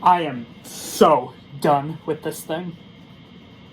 I am so done with this thing.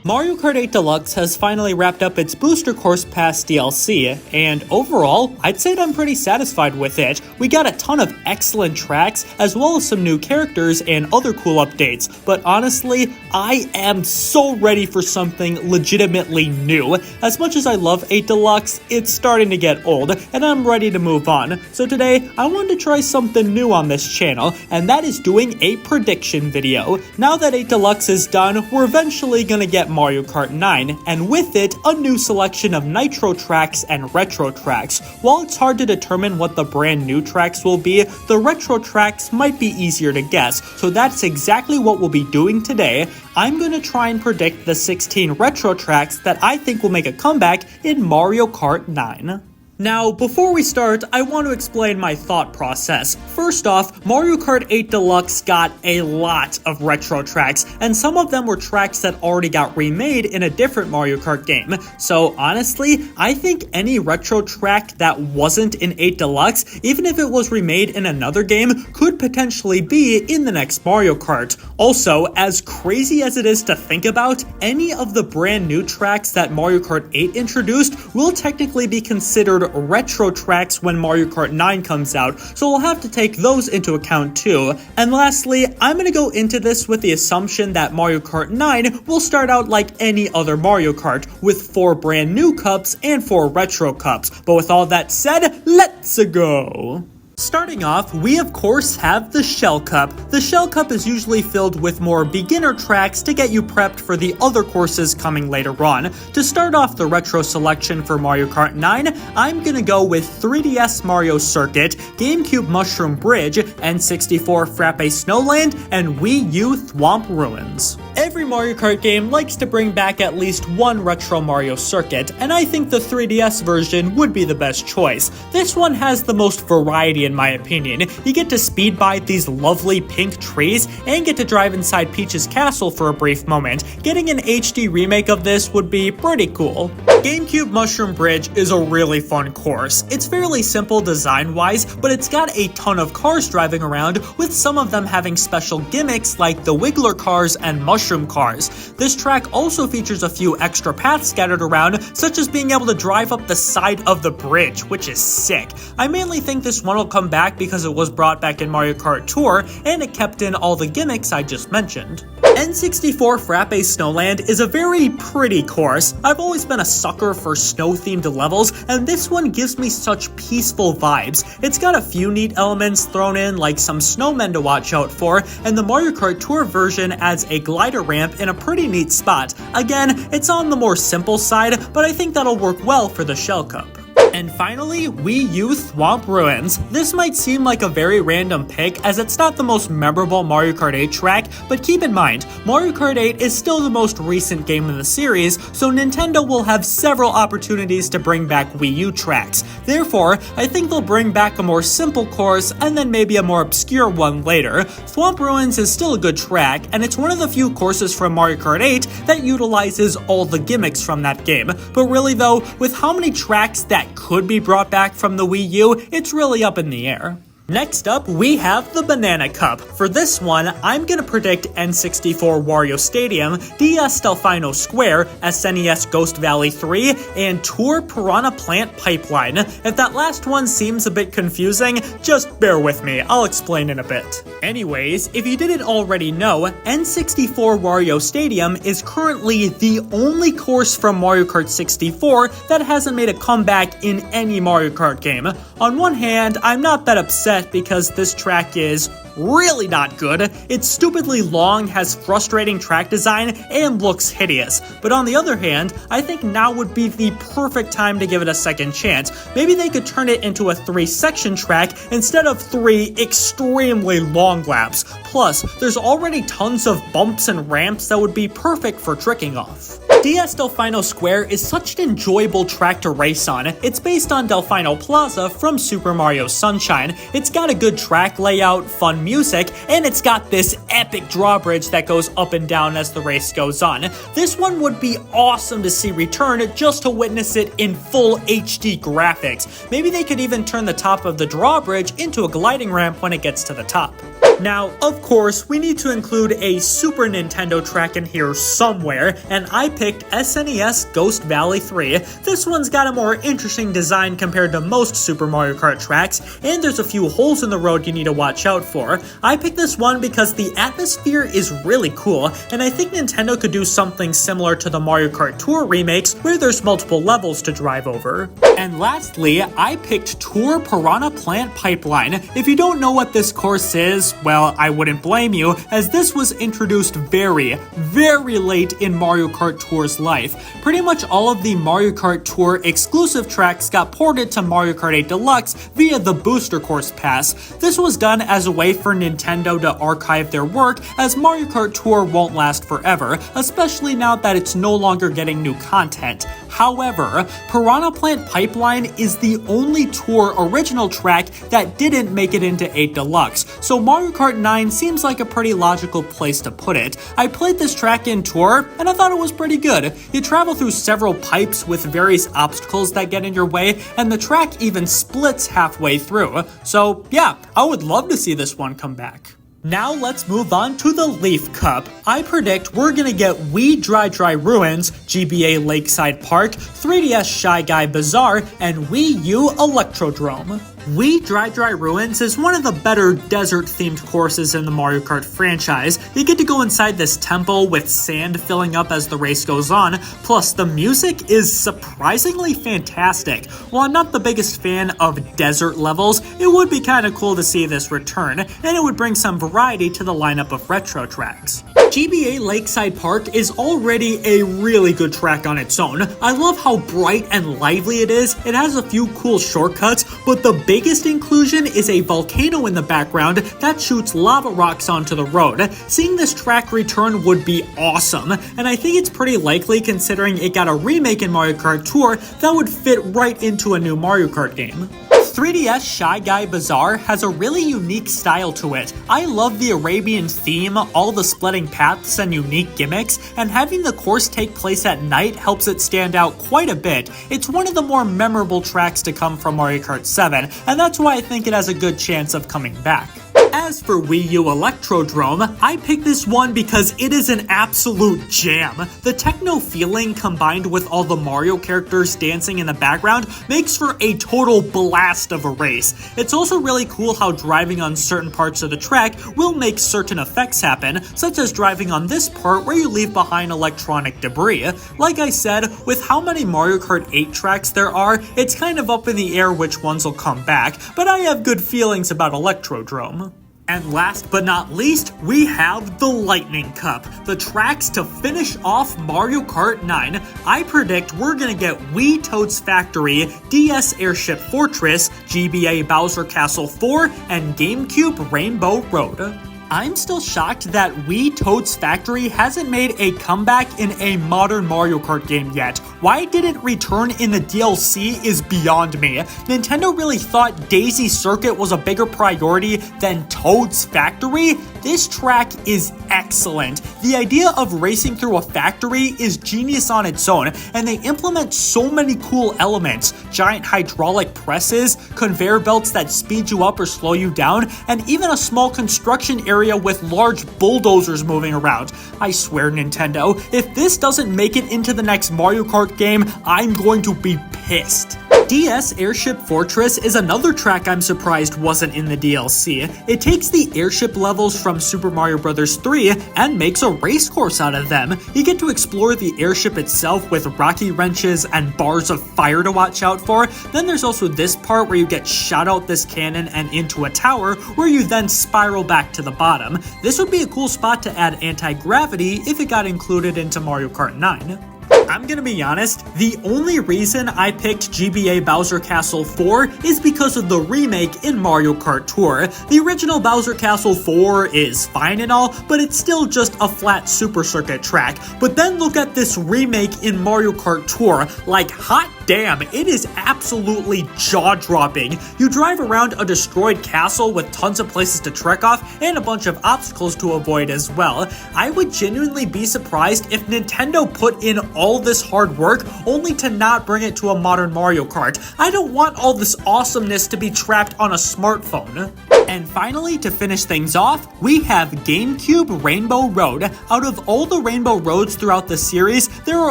Mario Kart 8 Deluxe has finally wrapped up its Booster Course Pass DLC, and overall, I'd say I'm pretty satisfied with it. We got a ton of excellent tracks, as well as some new characters and other cool updates, but honestly, I am so ready for something legitimately new. As much as I love 8 Deluxe, it's starting to get old, and I'm ready to move on. So today, I wanted to try something new on this channel, and that is doing a prediction video. Now that 8 Deluxe is done, we're eventually gonna get Mario Kart 9, and with it, a new selection of Nitro tracks and Retro tracks. While it's hard to determine what the brand new tracks will be, the Retro tracks might be easier to guess, so that's exactly what we'll be doing today. I'm gonna try and predict the 16 Retro tracks that I think will make a comeback in Mario Kart 9. Now, before we start, I want to explain my thought process. First off, Mario Kart 8 Deluxe got a lot of retro tracks, and some of them were tracks that already got remade in a different Mario Kart game. So honestly, I think any retro track that wasn't in 8 Deluxe, even if it was remade in another game, could potentially be in the next Mario Kart. Also, as crazy as it is to think about, any of the brand new tracks that Mario Kart 8 introduced will technically be considered retro tracks when Mario Kart 9 comes out, so we'll have to take those into account too. And lastly, I'm gonna go into this with the assumption that Mario Kart 9 will start out like any other Mario Kart, with 4 brand new cups and 4 retro cups. But with all that said, let's go! Starting off, we of course have the Shell Cup. The Shell Cup is usually filled with more beginner tracks to get you prepped for the other courses coming later on. To start off the retro selection for Mario Kart 9, I'm gonna go with 3DS Mario Circuit, GameCube Mushroom Bridge, N64 Frappe Snowland, and Wii U Thwomp Ruins. Every Mario Kart game likes to bring back at least one retro Mario Circuit, and I think the 3DS version would be the best choice. This one has the most variety in my opinion. You get to speed by these lovely pink trees and get to drive inside Peach's castle for a brief moment. Getting an HD remake of this would be pretty cool. GameCube Mushroom Bridge is a really fun course. It's fairly simple design-wise, but it's got a ton of cars driving around, with some of them having special gimmicks like the Wiggler cars and Mushroom cars. This track also features a few extra paths scattered around, such as being able to drive up the side of the bridge, which is sick. I mainly think this one will come back because it was brought back in Mario Kart Tour, and it kept in all the gimmicks I just mentioned. N64 Frappe Snowland is a very pretty course. I've always been a sucker for snow-themed levels, and this one gives me such peaceful vibes. It's got a few neat elements thrown in, like some snowmen to watch out for, and the Mario Kart Tour version adds a glider ramp in a pretty neat spot. Again, it's on the more simple side, but I think that'll work well for the Shell Cup. And finally, Wii U Thwomp Ruins. This might seem like a very random pick, as it's not the most memorable Mario Kart 8 track, but keep in mind, Mario Kart 8 is still the most recent game in the series, so Nintendo will have several opportunities to bring back Wii U tracks. Therefore, I think they'll bring back a more simple course, and then maybe a more obscure one later. Thwomp Ruins is still a good track, and it's one of the few courses from Mario Kart 8 that utilizes all the gimmicks from that game. But really though, with how many tracks that could be brought back from the Wii U, it's really up in the air. Next up, we have the Banana Cup. For this one, I'm gonna predict N64 Wario Stadium, DS Delfino Square, SNES Ghost Valley 3, and Tour Piranha Plant Pipeline. If that last one seems a bit confusing, just bear with me, I'll explain in a bit. Anyways, if you didn't already know, N64 Wario Stadium is currently the only course from Mario Kart 64 that hasn't made a comeback in any Mario Kart game. On one hand, I'm not that upset because this track is really not good. It's stupidly long, has frustrating track design, and looks hideous. But on the other hand, I think now would be the perfect time to give it a second chance. Maybe they could turn it into a 3-section track instead of 3 extremely long laps. Plus, there's already tons of bumps and ramps that would be perfect for tricking off. DS Delfino Square is such an enjoyable track to race on. It's based on Delfino Plaza from Super Mario Sunshine. It's got a good track layout, fun music, and it's got this epic drawbridge that goes up and down as the race goes on. This one would be awesome to see return just to witness it in full HD graphics. Maybe they could even turn the top of the drawbridge into a gliding ramp when it gets to the top. Now, of course, we need to include a Super Nintendo track in here somewhere, and I picked SNES Ghost Valley 3. This one's got a more interesting design compared to most Super Mario Kart tracks, and there's a few holes in the road you need to watch out for. I picked this one because the atmosphere is really cool, and I think Nintendo could do something similar to the Mario Kart Tour remakes, where there's multiple levels to drive over. And lastly, I picked Tour Piranha Plant Pipeline. If you don't know what this course is, well, I wouldn't blame you, as this was introduced very, very late in Mario Kart Tour's life. Pretty much all of the Mario Kart Tour exclusive tracks got ported to Mario Kart 8 Deluxe via the Booster Course Pass. This was done as a way for Nintendo to archive their work, as Mario Kart Tour won't last forever, especially now that it's no longer getting new content. However, Piranha Plant Pipeline is the only Tour original track that didn't make it into 8 Deluxe, so Mario Kart 9 seems like a pretty logical place to put it. I played this track in Tour, and I thought it was pretty good. You travel through several pipes with various obstacles that get in your way, and the track even splits halfway through. So yeah, I would love to see this one come back. Now let's move on to the Leaf Cup. I predict we're gonna get Wii Dry Dry Ruins, GBA Lakeside Park, 3DS Shy Guy Bazaar, and Wii U Electrodrome. Wii Dry Dry Ruins is one of the better desert-themed courses in the Mario Kart franchise. You get to go inside this temple with sand filling up as the race goes on, plus the music is surprisingly fantastic. While I'm not the biggest fan of desert levels, it would be kinda cool to see this return, and it would bring some variety to the lineup of retro tracks. GBA Lakeside Park is already a really good track on its own. I love how bright and lively it is. It has a few cool shortcuts, but the biggest inclusion is a volcano in the background that shoots lava rocks onto the road. Seeing this track return would be awesome, and I think it's pretty likely considering it got a remake in Mario Kart Tour that would fit right into a new Mario Kart game. 3DS Shy Guy Bazaar has a really unique style to it. I love the Arabian theme, all the splitting paths and unique gimmicks, and having the course take place at night helps it stand out quite a bit. It's one of the more memorable tracks to come from Mario Kart 7, and that's why I think it has a good chance of coming back. As for Wii U Electrodrome, I picked this one because it is an absolute jam. The techno feeling combined with all the Mario characters dancing in the background makes for a total blast of a race. It's also really cool how driving on certain parts of the track will make certain effects happen, such as driving on this part where you leave behind electronic debris. Like I said, with how many Mario Kart 8 tracks there are, it's kind of up in the air which ones will come back, but I have good feelings about Electrodrome. And last but not least, we have the Lightning Cup, the tracks to finish off Mario Kart 9. I predict we're gonna get Wii Toad's Factory, DS Airship Fortress, GBA Bowser Castle 4, and GameCube Rainbow Road. I'm still shocked that Wii Toad's Factory hasn't made a comeback in a modern Mario Kart game yet. Why it didn't return in the DLC is beyond me. Nintendo really thought Daisy Circuit was a bigger priority than Toad's Factory? This track is excellent. The idea of racing through a factory is genius on its own, and they implement so many cool elements. Giant hydraulic presses, conveyor belts that speed you up or slow you down, and even a small construction area with large bulldozers moving around. I swear, Nintendo, if this doesn't make it into the next Mario Kart game, I'm going to be pissed. DS Airship Fortress is another track I'm surprised wasn't in the DLC. It takes the airship levels from Super Mario Bros. 3 and makes a race course out of them. You get to explore the airship itself with rocky wrenches and bars of fire to watch out for. Then there's also this part where you get shot out this cannon and into a tower where you then spiral back to the bottom. This would be a cool spot to add anti-gravity if it got included into Mario Kart 9. I'm gonna be honest, the only reason I picked GBA Bowser Castle 4 is because of the remake in Mario Kart Tour. The original Bowser Castle 4 is fine and all, but it's still just a flat Super Circuit track. But then look at this remake in Mario Kart Tour, like hot damn, it is absolutely jaw-dropping. You drive around a destroyed castle with tons of places to trek off and a bunch of obstacles to avoid as well. I would genuinely be surprised if Nintendo put in all this hard work only to not bring it to a modern Mario Kart. I don't want all this awesomeness to be trapped on a smartphone. And finally, to finish things off, we have GameCube Rainbow Road. Out of all the Rainbow Roads throughout the series, there are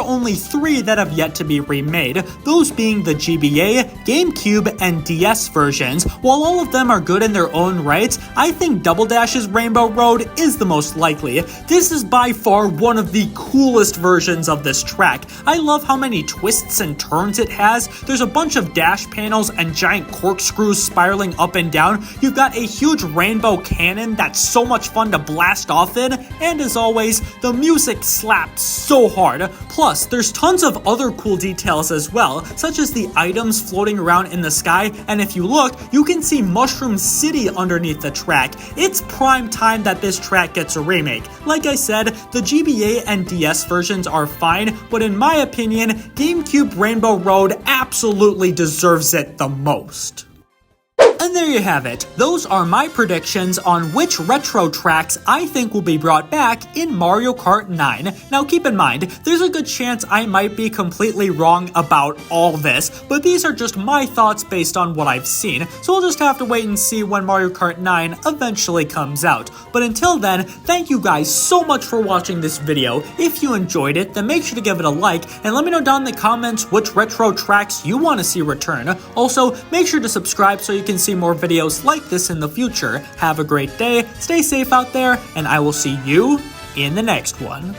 only 3 that have yet to be remade, those being the GBA, GameCube, and DS versions. While all of them are good in their own rights, I think Double Dash's Rainbow Road is the most likely. This is by far one of the coolest versions of this track. I love how many twists and turns it has. There's a bunch of dash panels and giant corkscrews spiraling up and down. You've got a huge rainbow cannon that's so much fun to blast off in, and as always, the music slaps so hard. Plus, there's tons of other cool details as well, such as the items floating around in the sky, and if you look, you can see Mushroom City underneath the track. It's prime time that this track gets a remake. Like I said, the GBA and DS versions are fine, but in my opinion, GameCube Rainbow Road absolutely deserves it the most. And there you have it. Those are my predictions on which retro tracks I think will be brought back in Mario Kart 9. Now keep in mind, there's a good chance I might be completely wrong about all this, but these are just my thoughts based on what I've seen, so we'll just have to wait and see when Mario Kart 9 eventually comes out. But until then, thank you guys so much for watching this video. If you enjoyed it, then make sure to give it a like, and let me know down in the comments which retro tracks you want to see return. Also, make sure to subscribe so you can see more videos like this in the future. Have a great day, stay safe out there, and I will see you in the next one.